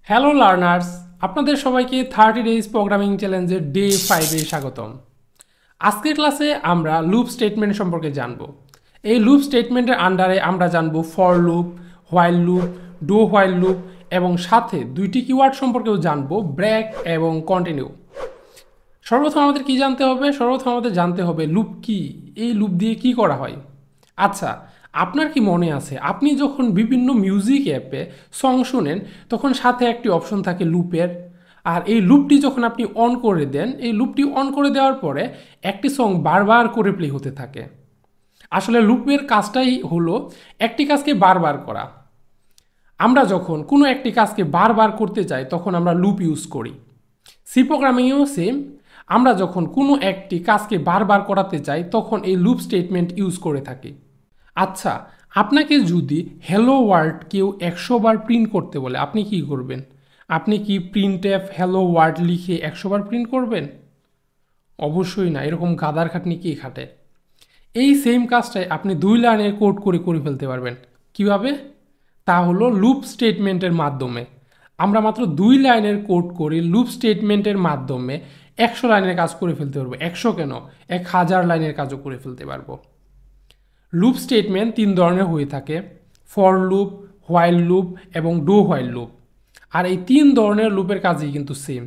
Hello learners, আপনাদের সবাইকে 30 days programming চ্যালেঞ্জের ডে 5-এ স্বাগতম। আজকের ক্লাসে আমরা লুপ স্টেটমেন্ট সম্পর্কে জানব। এই লুপ স্টেটমেন্টের আন্ডারে আমরা জানব for loop, while loop, do while loop এবং সাথে দুইটি কিওয়ার্ড সম্পর্কেও জানব, ব্রেক এবং কন্টিনিউ। সর্বপ্রথম আমাদের কি জানতে হবে? সর্বপ্রথম আমাদের জানতে হবে লুপ কি, এই লুপ দিয়ে কি করা হয়। আচ্ছা, আপনার কি মনে আছে আপনি যখন বিভিন্ন মিউজিক অ্যাপে সং শুনেন তখন সাথে একটি অপশন থাকে লুপের, আর এই লুপটি যখন আপনি অন করে দেন, এই লুপটি অন করে দেওয়ার পরে একটি সং বারবার করে প্লে হতে থাকে। আসলে লুপের কাজটাই হলো একটি কাজকে বারবার করা। আমরা যখন কোনো একটি কাজকে বারবার করতে চাই তখন আমরা লুপ ইউজ করি। সি প্রোগ্রামিংয়েও সেম, আমরা যখন কোনো একটি কাজকে বারবার করাতে চাই তখন এই লুপ স্টেটমেন্ট ইউজ করে থাকি। আচ্ছা, আপনাকে যদি হ্যালো ওয়ার্ল্ড কেউ 100 বার প্রিন্ট করতে বলে আপনি কি করবেন? আপনি কি প্রিন্টএফ হ্যালো ওয়ার্ল্ড লিখে 100 বার প্রিন্ট করবেন? অবশ্যই না, এরকম গাদার খাটনি কে খাটে? এই সেম কাজটাই আপনি 2 লাইনের কোড করে ফেলতে পারবেন। কিভাবে? তা হলো লুপ স্টেটমেন্টের মাধ্যমে। আমরা মাত্র 2 লাইনের কোড করে লুপ স্টেটমেন্টের মাধ্যমে 100 লাইনের কাজ করে ফেলতে পারবো। 100 কেন, 1000 লাইনের কাজও করে ফেলতে পারবো। লুপ স্টেটমেন্ট 3 ধরনের হয়ে থাকে: ফর লুপ, হোয়াইল লুপ এবং ডু হোয়াইল লুপ। আর এই 3 ধরনের লুপের কাজই কিন্তু সেম।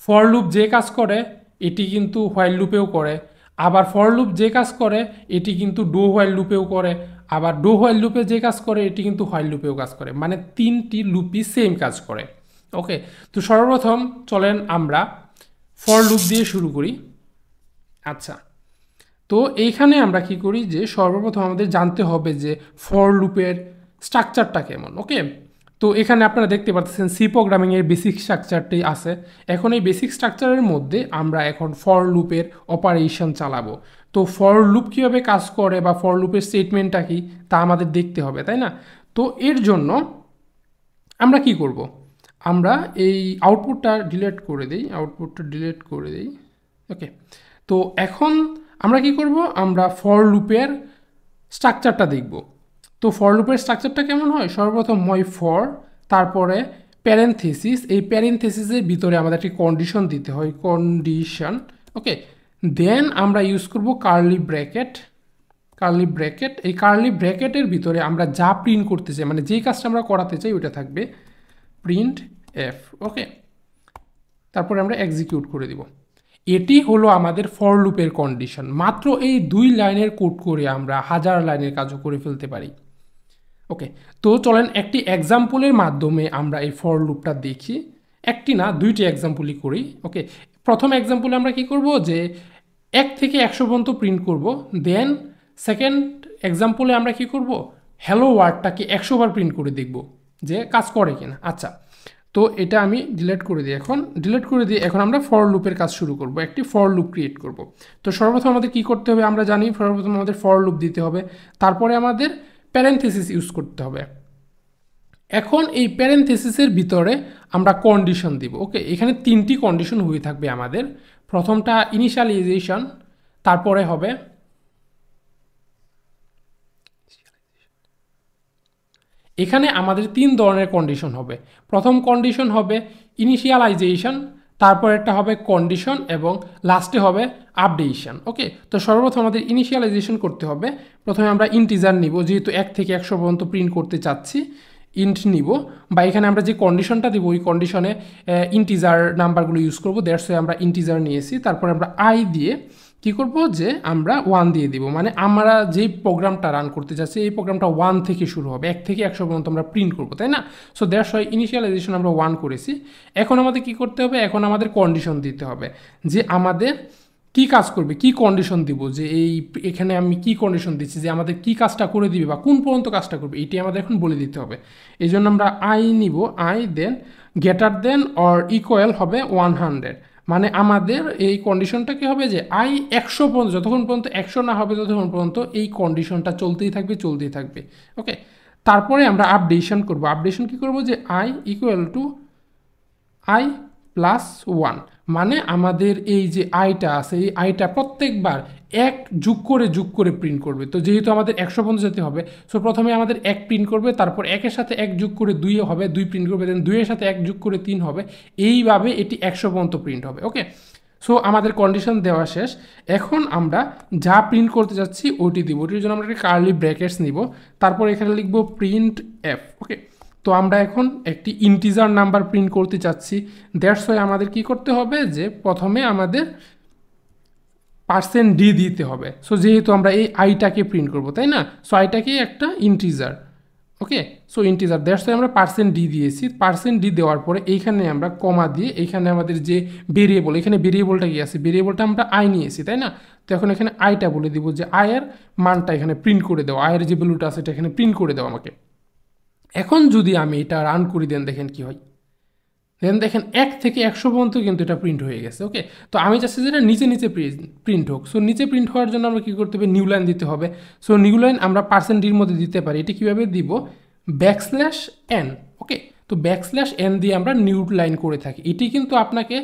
ফর লুপ যে কাজ করে এটি কিন্তু হোয়াইল লুপেও করে, আবার ফর লুপ যে কাজ করে এটি কিন্তু ডু হোয়াইল লুপেও করে, আবার ডু হোয়াইল লুপে যে কাজ করে এটি কিন্তু হোয়াইল লুপেও কাজ করে। মানে 3টি লুপই সেম কাজ করে। ওকে, তো সর্বপ্রথম চলেন আমরা ফর লুপ দিয়ে শুরু করি। আচ্ছা, তো এইখানে আমরা কি করি যে সর্বপ্রথম আমাদের জানতে হবে যে ফর লুপের স্ট্রাকচারটা কেমন। ওকে, তো এখানে আপনারা দেখতে পাচ্ছেন সি প্রোগ্রামিংয়ের বেসিক স্ট্রাকচারটি আছে। এখন এই বেসিক স্ট্রাকচারের মধ্যে আমরা এখন ফর লুপের অপারেশন চালাবো। তো ফর লুপ কীভাবে কাজ করে বা ফর লুপের স্টেটমেন্টটা কি তা আমাদের দেখতে হবে, তাই না? তো এর জন্য আমরা কি করব? আমরা এই আউটপুটটা ডিলিট করে দিই। ওকে, তো এখন আমরা কি করব? আমরা ফর লুপের স্ট্রাকচারটা দেখব। তো ফর লুপের স্ট্রাকচারটা কেমন হয়? সর্বপ্রথম হয় ফর, তারপরে প্যারেনথেসিস। এই প্যারেনথেসিসের ভিতরে আমাদের একটি কন্ডিশন দিতে হয়, কন্ডিশন। ওকে, দেন আমরা ইউজ করব কার্লি ব্র্যাকেট। এই কার্লি ব্র্যাকেটের ভিতরে আমরা যা প্রিন্ট করতে চাই, মানে যেই কাজটা আমরা করাতে চাই ওটা থাকবে প্রিন্ট এফ। ওকে, তারপরে আমরা এক্সিকিউট করে দিব। এটি হলো আমাদের ফর লুপের কন্ডিশন। মাত্র এই 2 লাইনের কোড করে আমরা 1000 লাইনের কাজও করে ফেলতে পারি। ওকে, তো চলেন একটি এক্সাম্পলের মাধ্যমে আমরা এই ফর লুপটা দেখি। একটি না, 2টি এক্সাম্পলই করি। ওকে, প্রথম এক্সাম্পলে আমরা কি করব যে 1 থেকে 100 পর্যন্ত প্রিন্ট করব। দেন সেকেন্ড এক্সাম্পলে আমরা কি করব? হ্যালো ওয়ার্ডটাকে 100 বার প্রিন্ট করে দেখব যে কাজ করে কিনা। আচ্ছা, তো এটা আমি ডিলিট করে দিই। এখন আমরা ফর লুপের কাজ শুরু করব, একটি ফর লুপ ক্রিয়েট করব। তো সর্বপ্রথম আমাদের কি করতে হবে আমরা জানি, সর্বপ্রথম আমাদের ফর লুপ দিতে হবে, তারপরে আমাদের প্যারেনথেসিস ইউজ করতে হবে। এখন এই প্যারেনথেসিসের ভিতরে আমরা কন্ডিশন দিব। ওকে, এখানে 3টি কন্ডিশন হয়ে থাকবে আমাদের। প্রথমটা ইনিশিয়ালাইজেশন, তারপরে হবে এখানে আমাদের 3 ধরনের কন্ডিশন হবে। প্রথম কন্ডিশন হবে ইনিশিয়ালাইজেশন, তারপর একটা হবে কন্ডিশন এবং লাস্টে হবে আপডেশন। ওকে, তো সর্বপ্রথম আমাদের ইনিশিয়ালাইজেশন করতে হবে। প্রথমে আমরা ইন্টিজার নিব, যেহেতু 1 থেকে 100 পর্যন্ত প্রিন্ট করতে চাচ্ছি, ইন্ট নিব, বা এখানে আমরা যে কন্ডিশনটা দিব ওই কন্ডিশনে ইন্টিজার নাম্বারগুলো ইউজ করবো। দ্যাটস ওয়াই আমরা ইন্টিজার নিয়েছি। তারপরে আমরা আই দিয়ে কি করব যে আমরা 1 দিয়ে দিব, মানে আমরা যেই প্রোগ্রামটা রান করতে চাচ্ছি এই প্রোগ্রামটা 1 থেকে শুরু হবে, 1 থেকে 100 পর্যন্ত আমরা প্রিন্ট করবো, তাই না? সো দ্যাটস ওয়াই ইনিশিয়ালাইজেশন আমরা 1 করেছি। এখন আমাদের কি করতে হবে? এখন আমাদের কন্ডিশন দিতে হবে যে আমাদের কি কাজ করবে, কি কন্ডিশন দিব, যে এখানে আমি কি কন্ডিশন দিচ্ছি যে আমাদের কি কাজটা করে দিবে বা কোন পর্যন্ত কাজটা করবে, এটি আমাদের এখন বলে দিতে হবে। এই জন্য আমরা আই নিব, I then greater than or equal হবে 100। মানে আমাদের এই কন্ডিশনটা কি হবে যে আই 100 পর্যন্ত, যতক্ষণ পর্যন্ত 100 না হবে ততক্ষণ পর্যন্ত এই কন্ডিশনটা চলতেই থাকবে। ওকে, তারপরে আমরা আপডেশন করব। আপডেশন কি করব যে I equal to I plus 1, মানে আমাদের এই যে আইটা আছে এই আইটা প্রত্যেকবার এক যোগ করে প্রিন্ট করবে। তো যেহেতু আমাদের 100 পর্যন্ত যেতে হবে, সো প্রথমে আমাদের এক প্রিন্ট করবে, তারপর একের সাথে এক যোগ করে 2 হবে, 2 প্রিন্ট করবে, দেন 2 এর সাথে এক যোগ করে 3 হবে, এইভাবে এটি 100 পর্যন্ত প্রিন্ট হবে। ওকে, সো আমাদের কন্ডিশন দেওয়া শেষ। এখন আমরা যা প্রিন্ট করতে যাচ্ছি ওটি দিব, ওটির জন্য আমরা একটা কার্লি ব্র্যাকেটস নিব, তারপর এখানে লিখব প্রিন্ট এফ। ওকে, তো আমরা এখন একটি ইন্টিজার নাম্বার প্রিন্ট করতে চাচ্ছি, দ্যাটস ওয়াই আমাদের কি করতে হবে যে প্রথমে আমাদের % ডি দিতে হবে। সো যেহেতু আমরা এই আইটাকে প্রিন্ট করব, তাই না, সো আইটাকে একটা integer. Okay, so integer, that's why আমরা % ডি দিয়েছি। % ডি দেওয়ার পরে এইখানে আমরা কমা দিয়ে এইখানে আমাদের যে ভেরিয়েবল, এখানে ভেরিয়েবলটা কি আছে, ভেরিয়েবলটা আমরা আই নিয়েছি, তাই না। তো এখন এখানে আইটা বলে দিব যে আয়ের মানটা এখানে প্রিন্ট করে দেওয়া, আয়ের যে ভ্যালুটা আছে এটা এখানে প্রিন্ট করে দেওয়া আমাকে। এখন যদি আমি এটা রান করি দেন দেখেন কি হয়, দেন দেখেন 1 থেকে 100 পর্যন্ত কিন্তু এটা প্রিন্ট হয়ে গেছে। ওকে, তো আমি চাচ্ছি যে এটা নিচে নিচে প্রিন্ট হোক। সো নিচে প্রিন্ট হওয়ার জন্য আমরা কী করতে হবে, নিউ লাইন দিতে হবে। সো নিউ লাইন আমরা %ডির মধ্যে দিতে পারি, এটি কীভাবে দিব, \n। ওকে, তো \n দিয়ে আমরা নিউ লাইন করে থাকি, এটি কিন্তু আপনাকে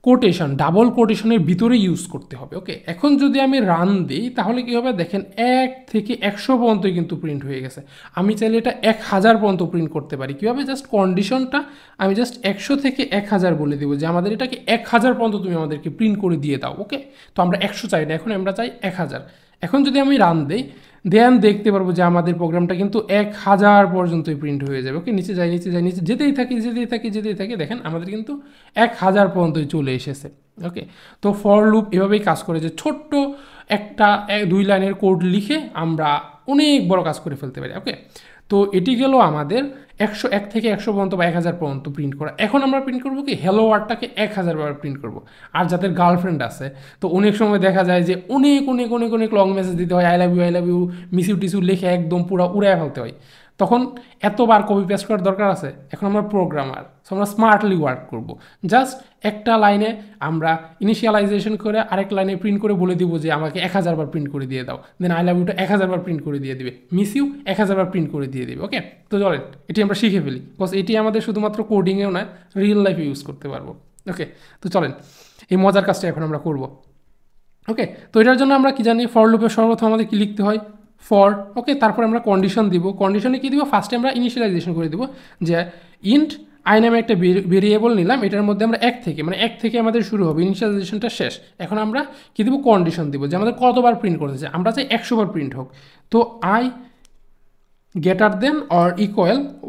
কোটেশন, ডাবল কোটেশনের ভিতরে ইউজ করতে হবে। ওকে, এখন যদি আমি রান দিই তাহলে কী হবে, দেখেন 1 থেকে 100 পর্যন্ত কিন্তু প্রিন্ট হয়ে গেছে। আমি চাইলে এটা 1000 পর্যন্ত প্রিন্ট করতে পারি। কীভাবে, জাস্ট কন্ডিশনটা আমি জাস্ট 100 থেকে 1000 বলে দেবো যে আমাদের এটাকে 1000 পর্যন্ত তুমি আমাদেরকে প্রিন্ট করে দিয়ে দাও। ওকে, তো আমরা 100 চাই না, এখন আমরা চাই 1000। এখন যদি আমি রান দিই দেন দেখতে পারবো যে আমাদের প্রোগ্রামটা কিন্তু 1000 পর্যন্তই প্রিন্ট হয়ে যাবে। ওকে, নিচে যাই নিচে যাই নিচে যেতেই থাকি, দেখেন আমাদের কিন্তু 1000 পর্যন্তই চলে এসেছে। ওকে, তো ফর লুপ এভাবেই কাজ করে যে ছোট্ট একটা 2 লাইনের কোড লিখে আমরা অনেক বড় কাজ করে ফেলতে পারি। ওকে, তো এটি গেল আমাদের 1 থেকে 100 পর্যন্ত বা 1000 পর্যন্ত প্রিন্ট করা। এখন আমরা প্রিন্ট করবো কি, হ্যালো ওয়ার্ডটাকে 1000 বার প্রিন্ট করব। আর যাদের গার্লফ্রেন্ড আছে তো অনেক সময় দেখা যায় যে অনেক অনেক অনেক অনেক লং মেসেজ দিতে হয়, আই লাভ ইউ মিসিউ টিসিউ লিখে একদম পুরো উড়ায় ফেলতে হয়, তখন এতবার কপি পেস্ট করার দরকার আছে। এখন আমরা প্রোগ্রামার, সো আমরা স্মার্টলি ওয়ার্ক করব। জাস্ট একটা লাইনে আমরা ইনিশিয়ালাইজেশন করে আরেক লাইনে প্রিন্ট করে বলে দিব যে আমাকে 1000 বার প্রিন্ট করে দিয়ে দাও, দেন আই লাভ ইউটা 1000 বার প্রিন্ট করে দিয়ে দিবে, মিস ইউ 1000 বার প্রিন্ট করে দিয়ে দিবে। ওকে, তো চলেন এটি আমরা শিখে ফেলি, বিকজ এটি আমাদের শুধুমাত্র কোডিংয়েও না, রিয়েল লাইফে ইউজ করতে পারবো। ওকে, তো চলেন এই মজার কাজটা এখন আমরা করব। ওকে, তো এটার জন্য আমরা কি জানি, ফর লুপে সর্বপ্রথম আমাদের কি লিখতে হয়, ফর। ওকে, তারপর আমরা কন্ডিশন দিব, কন্ডিশনে কি দিব, ফার্স্টে আমরা ইনিশিয়ালাইজেশন করে দিব যে ইন্ট আই নামে একটা ভেরিয়েবল নিলাম, এটার মধ্যে আমরা 1 থেকে, মানে 1 থেকে আমাদের শুরু হবে, ইনিশিয়ালাইজেশনটা শেষ। এখন আমরা কি দিব, কন্ডিশন দিব যে আমাদের কতবার প্রিন্ট করতে চাই, আমরা চাই 100 বার প্রিন্ট হোক। তো আই >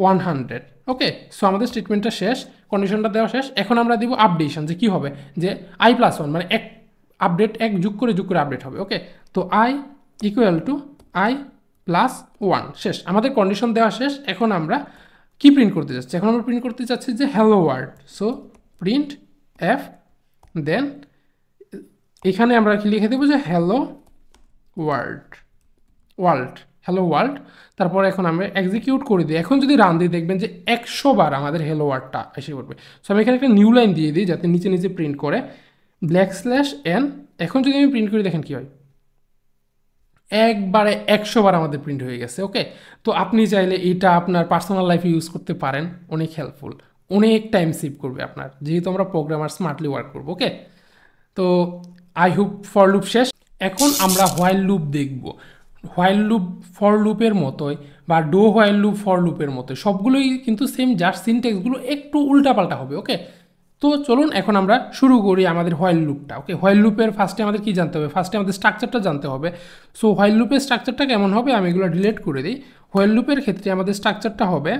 100। ওকে, সো আমাদের স্টেটমেন্টটা শেষ, কন্ডিশনটা দেওয়া শেষ। এখন আমরা দিব আপডেশন, যে কী হবে, যে i+1 মানে এক আপডেট, এক যোগ করে আপডেট হবে। ওকে, তো i = i+1 শেষ, আমাদের কন্ডিশন দেওয়া শেষ। এখন আমরা কি প্রিন্ট করতে যাচ্ছি, এখন আমরা প্রিন্ট করতে চাচ্ছি যে hello world. So print F, then এখানে আমরা কি লিখে দেবো যে হ্যালো ওয়ার্ল্ড। তারপর এখন আমরা এক্সিকিউট করে দিই। এখন যদি রান দিই দেখবেন যে 100 বার আমাদের হ্যালো ওয়ার্ডটা এসে পড়বে। সো আমি এখানে একটা নিউ লাইন দিয়ে দিই যাতে নিচে নিচে প্রিন্ট করে \n। এখন যদি আমি প্রিন্ট করি দেখেন কি হয়, একবারে 100 বার আমাদের প্রিন্ট হয়ে গেছে। ওকে, তো আপনি চাইলে এটা আপনার পার্সোনাল লাইফে ইউজ করতে পারেন, অনেক হেল্পফুল, অনেক টাইম সেভ করবে আপনার, যেহেতু আমরা প্রোগ্রামার স্মার্টলি ওয়ার্ক করবো। ওকে, তো আই হোপ ফর লুপ শেষ। এখন আমরা হোয়াইল লুপ দেখব। হোয়াইল লুপ ফর লুপের মতোই বা ডো হোয়াইল লুপ ফর লুপের মতোই, সবগুলোই কিন্তু সেম, জাস্ট সিনট্যাক্সগুলো একটু উল্টাপাল্টা হবে। ওকে, তো চলুন এখন আমরা শুরু করি আমাদের হোয়াইল লুপটা। ওকে, হোয়াইল লুপের ফার্স্টে আমাদের কি জানতে হবে, ফার্স্টে আমাদের স্ট্রাকচারটা জানতে হবে। সো হোয়াইল লুপের স্ট্রাকচারটা কেমন হবে, আমি এগুলো ডিলিট করে দিই। হোয়াইল লুপের ক্ষেত্রে আমাদের স্ট্রাকচারটা হবে,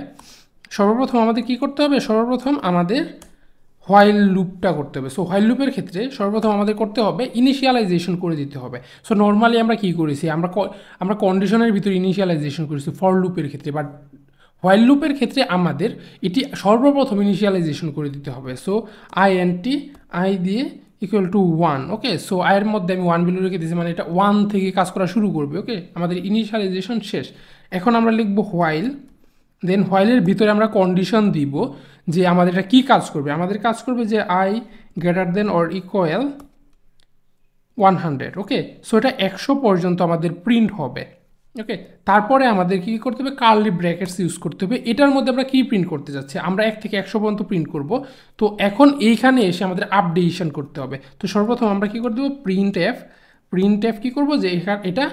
সর্বপ্রথম আমাদের কি করতে হবে, সর্বপ্রথম আমাদের হোয়াইল লুপটা করতে হবে। সো হোয়াইল লুপের ক্ষেত্রে সর্বপ্রথম আমাদের করতে হবে ইনিশিয়ালাইজেশন করে দিতে হবে। সো নর্মালি আমরা কি করেছি, আমরা কন্ডিশনের ভিতরে ইনিশিয়ালাইজেশন করেছি ফর লুপের ক্ষেত্রে, বাট হোয়াইল লুপের ক্ষেত্রে আমাদের এটি সর্বপ্রথম ইনিশিয়ালাইজেশন করে দিতে হবে। সো int i দিয়ে =1। ওকে, সো এর মধ্যে আমি 1 ভ্যালু রেখে দিয়েছি, মানে এটা 1 থেকে কাজ করা শুরু করবে। ওকে, আমাদের ইনিশিয়ালাইজেশন শেষ। এখন আমরা লিখব হোয়াইল, দেন হোয়াইলের ভিতরে আমরা কন্ডিশন দিব যে আমাদের এটা কী কাজ করবে, আমাদের কাজ করবে যে i > 100। ওকে, সো এটা 100 পর্যন্ত আমাদের প্রিন্ট হবে। ওকে, তারপরে আমাদের কি করতে হবে, কার্লি ব্র্যাকেটস ইউজ করতে হবে। এটার মধ্যে আমরা কি প্রিন্ট করতে যাচ্ছি, আমরা 1 থেকে 100 পর্যন্ত প্রিন্ট করব। তো এখন এইখানে এসে আমাদের আপডেশন করতে হবে। তো সর্বপ্রথম আমরা কি করে দেবো, প্রিন্ট এফ কি করব যে এটা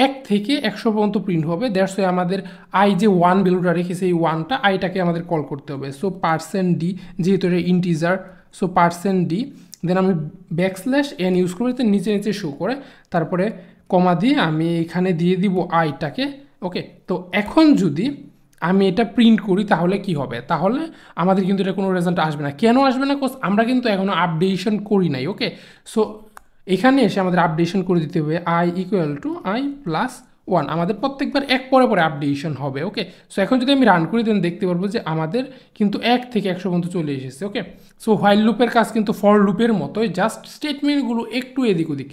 1 থেকে 100 পর্যন্ত প্রিন্ট হবে। দ্যাটস ওয়াই আমাদের আই যে 1 ভ্যালুটা রেখেছে এই 1টা আইটাকে আমাদের কল করতে হবে। সো %d যেহেতু এটা ইন্টিজার, সো %d, দেন আমি \n ইউজ করবো যাতে নিচে নিচে শো করে, তারপরে কমা দিয়ে আমি এখানে দিয়ে দিব আইটাকে। ওকে, তো এখন যদি আমি এটা প্রিন্ট করি তাহলে কি হবে, তাহলে আমাদের কিন্তু এটা কোনো রেজাল্ট আসবে না। কেন আসবে না, কোর্স আমরা কিন্তু এখনও আপডেশন করি নাই। ওকে, সো এখানে এসে আমাদের আপডেশন করে দিতে হবে i = i+1, আমাদের প্রত্যেকবার এক পরে পরে আপডেশন হবে। ওকে, সো এখন যদি আমি রান করি দেন দেখতে পারবো যে আমাদের কিন্তু 1 থেকে 100 পর্যন্ত চলে এসেছে। ওকে, সো হোয়াইল লুপের কাজ কিন্তু ফর লুপের মতোই, জাস্ট স্টেটমেন্টগুলো একটু এদিক ওদিক।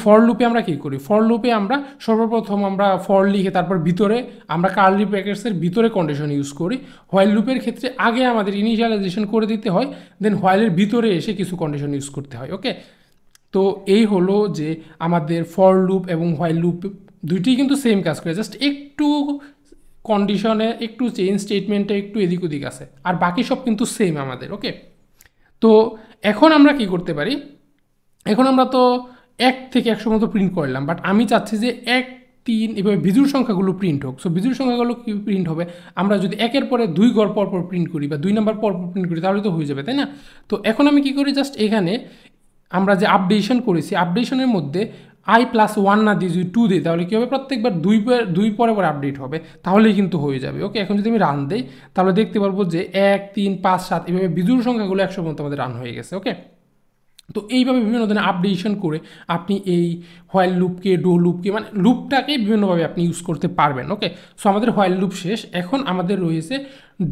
ফর লুপে আমরা কী করি, ফর লুপে আমরা সর্বপ্রথম আমরা ফর লিখে তারপর ভিতরে আমরা কার্লি ব্র্যাকেটসের ভিতরে কন্ডিশন ইউজ করি। হোয়াইল লুপের ক্ষেত্রে আগে আমাদের ইনিশিয়ালাইজেশন করে দিতে হয়, দেন হোয়াইলের ভিতরে এসে কিছু কন্ডিশন ইউজ করতে হয়। ওকে, তো এই হলো যে আমাদের ফর লুপ এবং হোয়াইল লুপ দুইটি কিন্তু সেম কাজ করে, জাস্ট একটু কন্ডিশনে একটু চেঞ্জ, স্টেটমেন্টে একটু এদিক ওদিক আছে, আর বাকি সব কিন্তু সেম আমাদের। ওকে, তো এখন আমরা কি করতে পারি, এখন আমরা তো 1 থেকে 100 মতো প্রিন্ট করলাম, বাট আমি চাচ্ছি যে 1, 3 এভাবে বিজুড় সংখ্যাগুলো প্রিন্ট হোক। সো বিজুড় সংখ্যাগুলো কি প্রিন্ট হবে, আমরা যদি 1-এর পরে 2 ঘর পর পর প্রিন্ট করি বা 2 নাম্বার পর পর প্রিন্ট করি তাহলে তো হয়ে যাবে, তাই না? তো এখন আমি কি করি, জাস্ট এখানে আমরা যে আপডেশন করেছি আপডেশনের মধ্যে i+1 না দিয়ে যদি 2 দিই তাহলে কী হবে, প্রত্যেকবার 2 পরে পরে আপডেট হবে, তাহলেই কিন্তু হয়ে যাবে। ওকে, এখন যদি আমি রান দিই তাহলে দেখতে পারবো যে 1, 3, 5, 7 এভাবে বিজুড় সংখ্যাগুলো 100 পর্যন্ত আমাদের রান হয়ে গেছে। ওকে, তো এইভাবে বিভিন্ন ধরনের আপডেশন করে আপনি এই হোয়াইল লুপকে, ডো লুপকে, মানে লুপটাকে বিভিন্নভাবে আপনি ইউজ করতে পারবেন। ওকে, সো আমাদের হোয়াইল লুপ শেষ, এখন আমাদের রয়েছে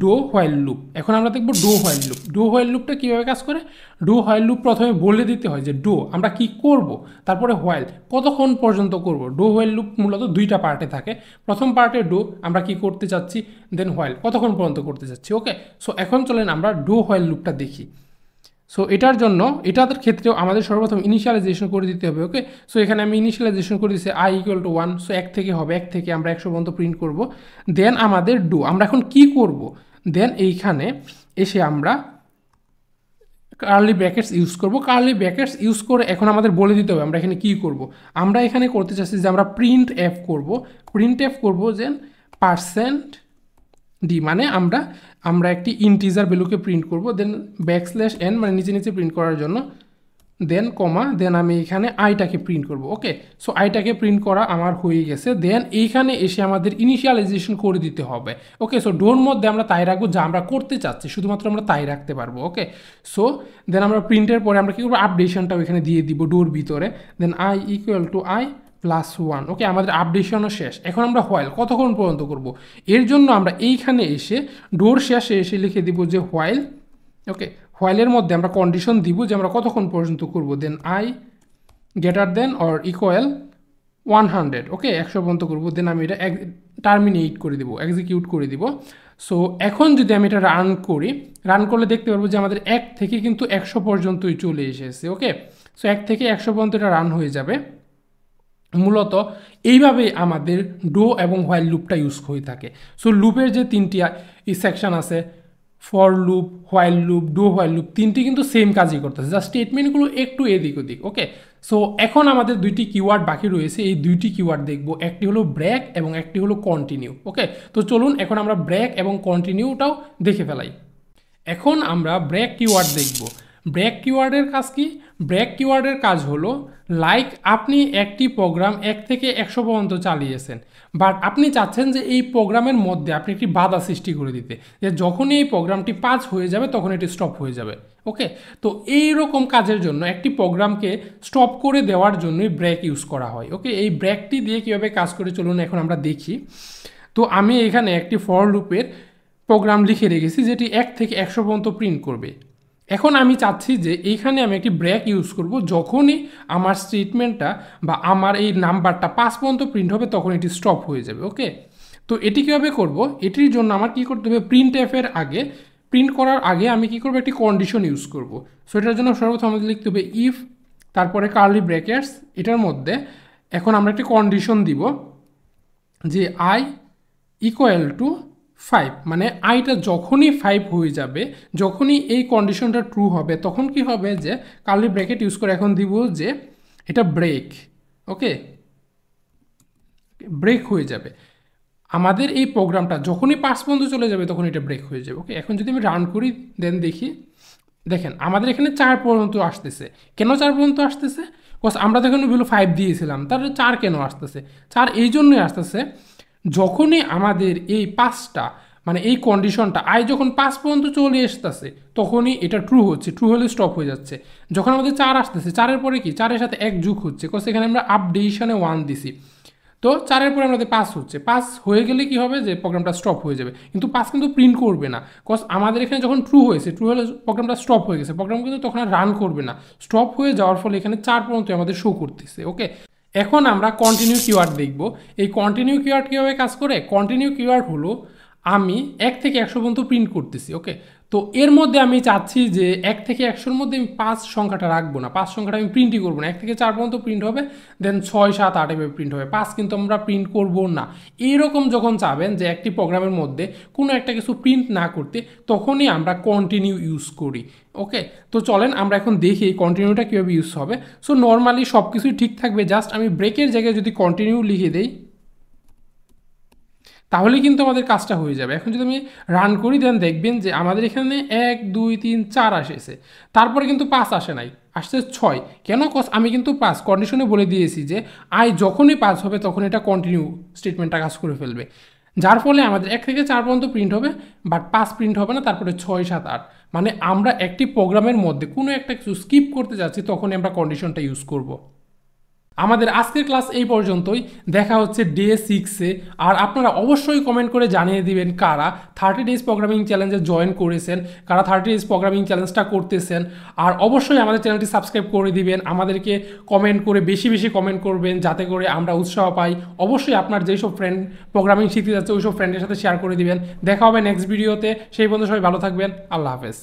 ডো হোয়াইল লুপ। এখন আমরা দেখব do while loop. Do while লুপটা কীভাবে কাজ করে, ডো হোয়াইল লুপ প্রথমে বলে দিতে হয় যে ডো আমরা কি করব, তারপরে হোয়াইল কতক্ষণ পর্যন্ত করব। ডো হোয়াইল লুপ মূলত 2টা পার্টে থাকে, প্রথম পার্টে ডো আমরা কি করতে চাচ্ছি, দেন হোয়াইল কতক্ষণ পর্যন্ত করতে চাচ্ছি। ওকে, সো এখন চলেন আমরা ডো হোয়াইল লুপটা দেখি। সো এটার জন্য এটাদের ক্ষেত্রেও আমাদের সর্বপ্রথম ইনিশিয়ালাইজেশন করে দিতে হবে। ওকে, সো এখানে আমি ইনিশিয়ালাইজেশন করে দিচ্ছি i = 1, সো 1 থেকে হবে, 1 থেকে আমরা 100 পর্যন্ত প্রিন্ট করব। দেন আমাদের ডো আমরা এখন কি করব, দেন এইখানে এসে আমরা কার্লি ব্র্যাকেটস ইউজ করব। কার্লি ব্র্যাকেটস ইউজ করে এখন আমাদের বলে দিতে হবে আমরা এখানে কি করব। আমরা এখানে করতে চাচ্ছি যে আমরা প্রিন্ট এফ করব যে %d, মানে আমরা একটি ইন্টিজার ভ্যালুকে প্রিন্ট করব, দেন \n মানে নিচে নিচে প্রিন্ট করার জন্য, দেন কমা, দেন আমি এখানে আইটাকে প্রিন্ট করব। ওকে, সো আইটাকে প্রিন্ট করা আমার হয়ে গেছে। দেন এইখানে এসে আমাদের ইনিশিয়ালাইজেশন করে দিতে হবে। ওকে, সো ডোর মধ্যে আমরা তাই রাখবো যা আমরা করতে চাচ্ছি, শুধুমাত্র আমরা তাই রাখতে পারবো। ওকে, সো দেন আমরা প্রিন্টের পরে আমরা কী করবো, আপডেশনটাও এখানে দিয়ে দিব ডোর ভিতরে, দেন i = i+1। ওকে, আমাদের আপডেশনও শেষ। এখন আমরা হোয়াইল কতক্ষণ পর্যন্ত করব, এর জন্য আমরা এইখানে এসে ডোর শেষে এসে লিখে দিব যে হোয়াইল। ওকে, হোয়াইলের মধ্যে আমরা কন্ডিশন দিব যে আমরা কতক্ষণ পর্যন্ত করব, দেন i > 100। ওকে, 100 পর্যন্ত করব, দেন আমি এটা টার্মিনেট করে দিব, এক্সিকিউট করে দিব। সো এখন যদি আমি এটা রান করলে দেখতে পারবো যে আমাদের 1 থেকে কিন্তু 100 পর্যন্তই চলে এসেছে। ওকে, সো 1 থেকে 100 পর্যন্ত এটা রান হয়ে যাবে। মূলত এইভাবেই আমাদের ডো এবং হোয়াইল লুপটা ইউজ হয়ে থাকে। সো লুপের যে 3টি সেকশন আছে, for loop, while loop, do while loop, 3টি কিন্তু সেম কাজই করতেছে, জাস্ট স্টেটমেন্টগুলো একটু এদিক ওদিক। ওকে, সো এখন আমাদের 2টি কিওয়ার্ড বাকি রয়েছে, এই 2টি কিওয়ার্ড দেখব, একটি হলো ব্রেক এবং একটি হলো কন্টিনিউ। ওকে, তো চলুন এখন আমরা ব্রেক এবং কন্টিনিউটাও দেখে ফেলাই। এখন আমরা ব্রেক কিওয়ার্ড দেখব। ব্রেক কিওয়ার্ডের কাজ কি, ব্রেক কিওয়ার্ডের কাজ হলো লাইক আপনি একটি প্রোগ্রাম 1 থেকে 100 পর্যন্ত চালিয়েছেন, বাট আপনি চাচ্ছেন যে এই প্রোগ্রামের মধ্যে আপনি একটি বাধা সৃষ্টি করে দিতে, যে যখনই এই প্রোগ্রামটি 5 হয়ে যাবে তখন এটি স্টপ হয়ে যাবে। ওকে, তো এই রকম কাজের জন্য একটি প্রোগ্রামকে স্টপ করে দেওয়ার জন্যই ব্রেক ইউজ করা হয়। ওকে, এই ব্রেকটি দিয়ে কীভাবে কাজ করে চলুন এখন আমরা দেখি। তো আমি এখানে একটি ফর লুপের প্রোগ্রাম লিখে রেখেছি যেটি 1 থেকে 100 পর্যন্ত প্রিন্ট করবে। এখন আমি চাচ্ছি যে এইখানে আমি একটি ব্রেক ইউজ করব, যখনই আমার স্টেটমেন্টটা বা আমার এই নাম্বারটা 5 পর্যন্ত প্রিন্ট হবে তখন এটি স্টপ হয়ে যাবে। ওকে, তো এটি কীভাবে করব, এটির জন্য আমার কী করতে হবে, প্রিন্ট করার আগে আমি কী করব, একটি কন্ডিশন ইউজ করব। সো এটার জন্য সর্বপ্রথম আমাদের লিখতে হবে তারপরে কার্লি ব্র্যাকেটস, এটার মধ্যে এখন আমরা একটি কন্ডিশন দিব যে আই ইকুয়াল টু 5, মানে আইটা যখনই 5 হয়ে যাবে, যখনই এই কন্ডিশনটা ট্রু হবে, তখন কি হবে যে কার্লি ব্র্যাকেট ইউজ করে এখন দিব যে এটা ব্রেক, ওকে, ব্রেক হয়ে যাবে। আমাদের এই প্রোগ্রামটা যখনই 5 পর্যন্ত চলে যাবে তখন এটা ব্রেক হয়ে যাবে, ওকে। এখন যদি আমি রান করি দেন দেখি, দেখেন আমাদের এখানে 4 পর্যন্ত আসতেছে। কেন 4 পর্যন্ত আসতেছে? বিকজ আমরা তো এখানে ভ্যালু 5 দিয়েছিলাম, তাহলে 4 কেন আসতেছে? 4 এই জন্যই আসতেছে, যখনই আমাদের এই 5টা মানে এই কন্ডিশনটা আই যখন 5 পর্যন্ত চলে আসতেছে তখনই এটা ট্রু হচ্ছে, ট্রু হলে স্টপ হয়ে যাচ্ছে। যখন আমাদের 4 আসতেছে, 4-এর পরে কি 4-এর সাথে 1 যোগ হচ্ছে, বিকজ এখানে আমরা আপডেশনে 1 দিছি, তো 4-এর পরে আমাদের 5 হচ্ছে, 5 হয়ে গেলে কি হবে যে প্রোগ্রামটা স্টপ হয়ে যাবে, কিন্তু 5 কিন্তু প্রিন্ট করবে না, কজ আমাদের এখানে যখন ট্রু হয়েছে, ট্রু হলে প্রোগ্রামটা স্টপ হয়ে গেছে, প্রোগ্রাম কিন্তু তখন আর রান করবে না, স্টপ হয়ে যাওয়ার ফলে এখানে 4 পর্যন্ত আমাদের শো করতেছে, ওকে। এখন আমরা কন্টিনিউ কিওয়ার্ড দেখব। এই কন্টিনিউ কিওয়ার্ড কীভাবে কাজ করে? কন্টিনিউ কিওয়ার্ড হলো আমি 1 থেকে 100 পর্যন্ত প্রিন্ট করতেছি, ওকে। তো এর মধ্যে আমি চাচ্ছি যে 1 থেকে 100-র মধ্যে আমি 5 সংখ্যাটা রাখবো না, 5 সংখ্যাটা আমি প্রিন্টই করবো না, 1 থেকে 4 পর্যন্ত প্রিন্ট হবে, দেন 6, 7, 8 এভাবে প্রিন্ট হবে, 5 কিন্তু আমরা প্রিন্ট করবো না। এইরকম যখন চাবেন যে একটি প্রোগ্রামের মধ্যে কোনো একটা কিছু প্রিন্ট না করতে, তখনই আমরা কন্টিনিউ ইউজ করি, ওকে। তো চলেন আমরা এখন দেখি এই কন্টিনিউটা কীভাবে ইউজ হবে। সো নর্মালি সব কিছুই ঠিক থাকবে, জাস্ট আমি ব্রেকের জায়গায় যদি কন্টিনিউ লিখে দেই তাহলে কিন্তু আমাদের কাজটা হয়ে যাবে। এখন যদি আমি রান করি দেন দেখবেন যে আমাদের এখানে 1, 2, 3, 4 আসেছে, তারপরে কিন্তু 5 আসে নাই, আসছে 6। কেন? কজ আমি কিন্তু 5 কন্ডিশনে বলে দিয়েছি যে আই যখনই 5 হবে তখন এটা কন্টিনিউ স্টেটমেন্টটা কাজ করে ফেলবে, যার ফলে আমাদের 1 থেকে 4 পর্যন্ত প্রিন্ট হবে, বাট 5 প্রিন্ট হবে না, তারপরে 6, 7, 8, মানে আমরা একটি প্রোগ্রামের মধ্যে কোনো একটা কিছু স্কিপ করতে যাচ্ছি তখনই আমরা কন্ডিশনটা ইউজ করব। আমাদের আজকের ক্লাস এই পর্যন্তই, দেখা হচ্ছে ডে 6-এ। আর আপনারা অবশ্যই কমেন্ট করে জানিয়ে দিবেন কারা 30 ডেজ প্রোগ্রামিং চ্যালেঞ্জে জয়েন করেছেন, কারা 30 ডেজ প্রোগ্রামিং চ্যালেঞ্জটা করতেছেন। আর অবশ্যই আমাদের চ্যানেলটি সাবস্ক্রাইব করে দিবেন, আমাদেরকে কমেন্ট করে বেশি বেশি কমেন্ট করবেন যাতে করে আমরা উৎসাহ পাই। অবশ্যই আপনার যেসব ফ্রেন্ড প্রোগ্রামিং শিখতে যাচ্ছে ওইসব ফ্রেন্ডের সাথে শেয়ার করে দিবেন। দেখা হবে নেক্সট ভিডিওতে, সেই পর্যন্ত সবাই ভালো থাকবেন, আল্লাহ হাফেজ।